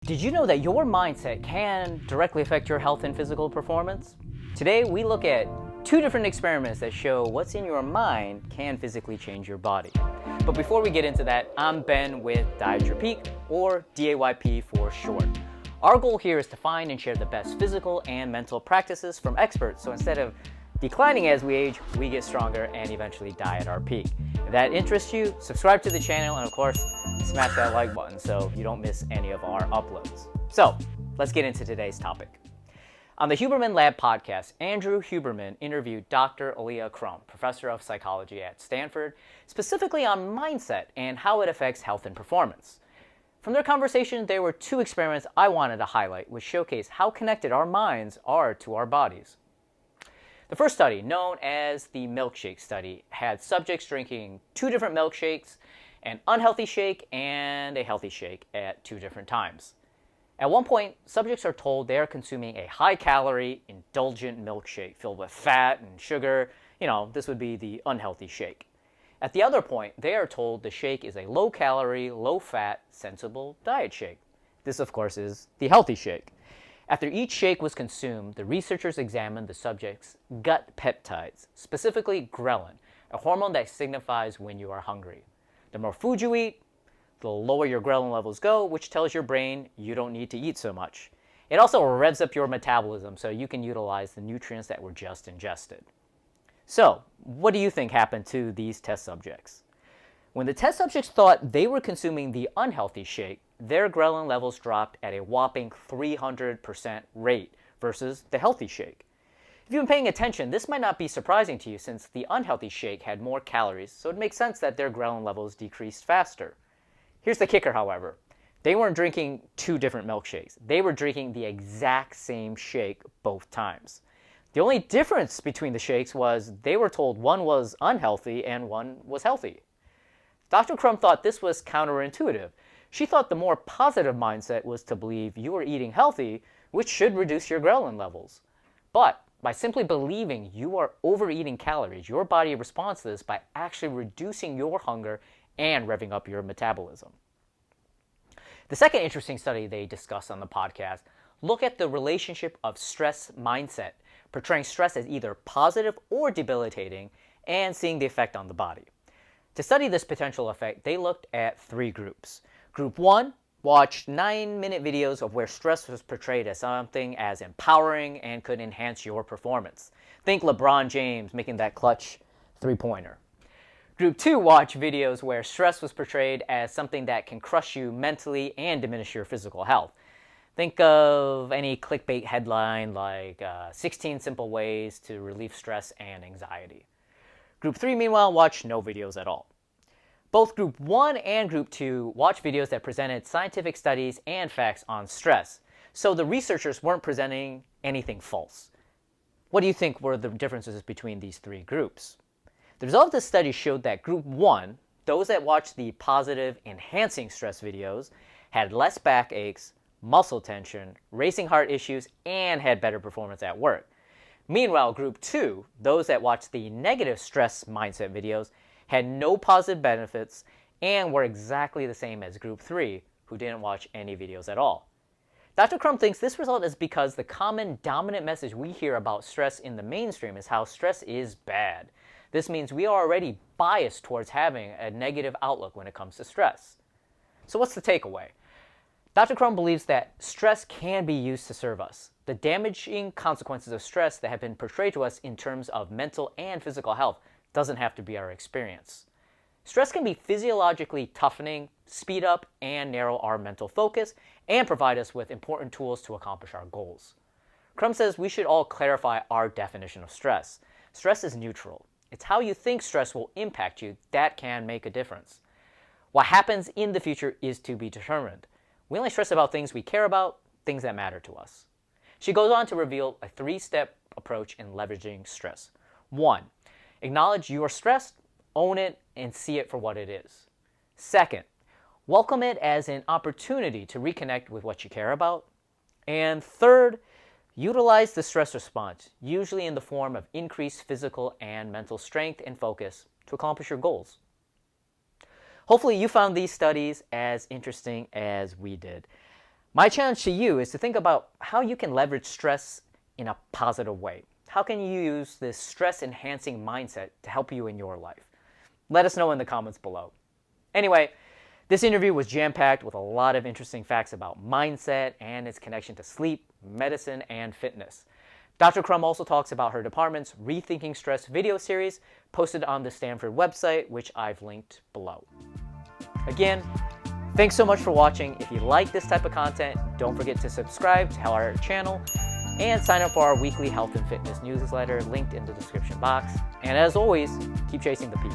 Did you know that your mindset can directly affect your health and physical performance? Today, we look at two different experiments that show what's in your mind can physically change your body. But before we get into that, I'm Ben with Diet Your Peak, or DAYP for short. Our goal here is to find and share the best physical and mental practices from experts, so instead of declining as we age, we get stronger and eventually die at our peak. If that interests you, subscribe to the channel and of course, smash that like button so you don't miss any of our uploads. So, let's get into today's topic. On the Huberman Lab podcast, Andrew Huberman interviewed Dr. Alia Crum, professor of psychology at Stanford, specifically on mindset and how it affects health and performance. From their conversation, there were two experiments I wanted to highlight which showcase how connected our minds are to our bodies. The first study, known as the milkshake study, had subjects drinking two different milkshakes, an unhealthy shake and a healthy shake at two different times. At one point, subjects are told they are consuming a high-calorie, indulgent milkshake filled with fat and sugar. This would be the unhealthy shake. At the other point, they are told the shake is a low-calorie, low-fat, sensible diet shake. This, of course, is the healthy shake. After each shake was consumed, the researchers examined the subject's gut peptides, specifically ghrelin, a hormone that signifies when you are hungry. The more food you eat, the lower your ghrelin levels go, which tells your brain you don't need to eat so much. It also revs up your metabolism so you can utilize the nutrients that were just ingested. So, what do you think happened to these test subjects? When the test subjects thought they were consuming the unhealthy shake, their ghrelin levels dropped at a whopping 300% rate versus the healthy shake. If you've been paying attention, this might not be surprising to you since the unhealthy shake had more calories, so it makes sense that their ghrelin levels decreased faster. Here's the kicker, however. They weren't drinking two different milkshakes. They were drinking the exact same shake both times. The only difference between the shakes was they were told one was unhealthy and one was healthy. Dr. Crum thought this was counterintuitive. She thought the more positive mindset was to believe you are eating healthy, which should reduce your ghrelin levels. But by simply believing you are overeating calories, your body responds to this by actually reducing your hunger and revving up your metabolism. The second interesting study they discussed on the podcast looked at the relationship of stress mindset, portraying stress as either positive or debilitating, and seeing the effect on the body. To study this potential effect, they looked at three groups. Group 1 watched 9-minute videos of where stress was portrayed as something as empowering and could enhance your performance. Think LeBron James making that clutch three-pointer. Group 2 watched videos where stress was portrayed as something that can crush you mentally and diminish your physical health. Think of any clickbait headline like 16 simple ways to relieve stress and anxiety. Group 3, meanwhile, watched no videos at all. Both Group 1 and Group 2 watched videos that presented scientific studies and facts on stress, so the researchers weren't presenting anything false. What do you think were the differences between these three groups? The result of this study showed that Group 1, those that watched the positive enhancing stress videos, had less backaches, muscle tension, racing heart issues, and had better performance at work. Meanwhile, Group 2, those that watched the negative stress mindset videos, had no positive benefits and were exactly the same as Group 3, who didn't watch any videos at all. Dr. Crum thinks this result is because the common dominant message we hear about stress in the mainstream is how stress is bad. This means we are already biased towards having a negative outlook when it comes to stress. So what's the takeaway? Dr. Crum believes that stress can be used to serve us. The damaging consequences of stress that have been portrayed to us in terms of mental and physical health doesn't have to be our experience. Stress can be physiologically toughening, speed up and narrow our mental focus, and provide us with important tools to accomplish our goals. Crum says we should all clarify our definition of stress. Stress is neutral. It's how you think stress will impact you that can make a difference. What happens in the future is to be determined. We only stress about things we care about, things that matter to us. She goes on to reveal a 3-step approach in leveraging stress. 1. Acknowledge you are stressed, own it, and see it for what it is. 2nd, welcome it as an opportunity to reconnect with what you care about. And 3rd, utilize the stress response, usually in the form of increased physical and mental strength and focus to accomplish your goals. Hopefully you found these studies as interesting as we did. My challenge to you is to think about how you can leverage stress in a positive way. How can you use this stress-enhancing mindset to help you in your life? Let us know in the comments below. Anyway, this interview was jam-packed with a lot of interesting facts about mindset and its connection to sleep, medicine, and fitness. Dr. Crum also talks about her department's Rethinking Stress video series posted on the Stanford website, which I've linked below. Again, thanks so much for watching. If you like this type of content, don't forget to subscribe to our channel and sign up for our weekly health and fitness newsletter linked in the description box. And as always, keep chasing the peak.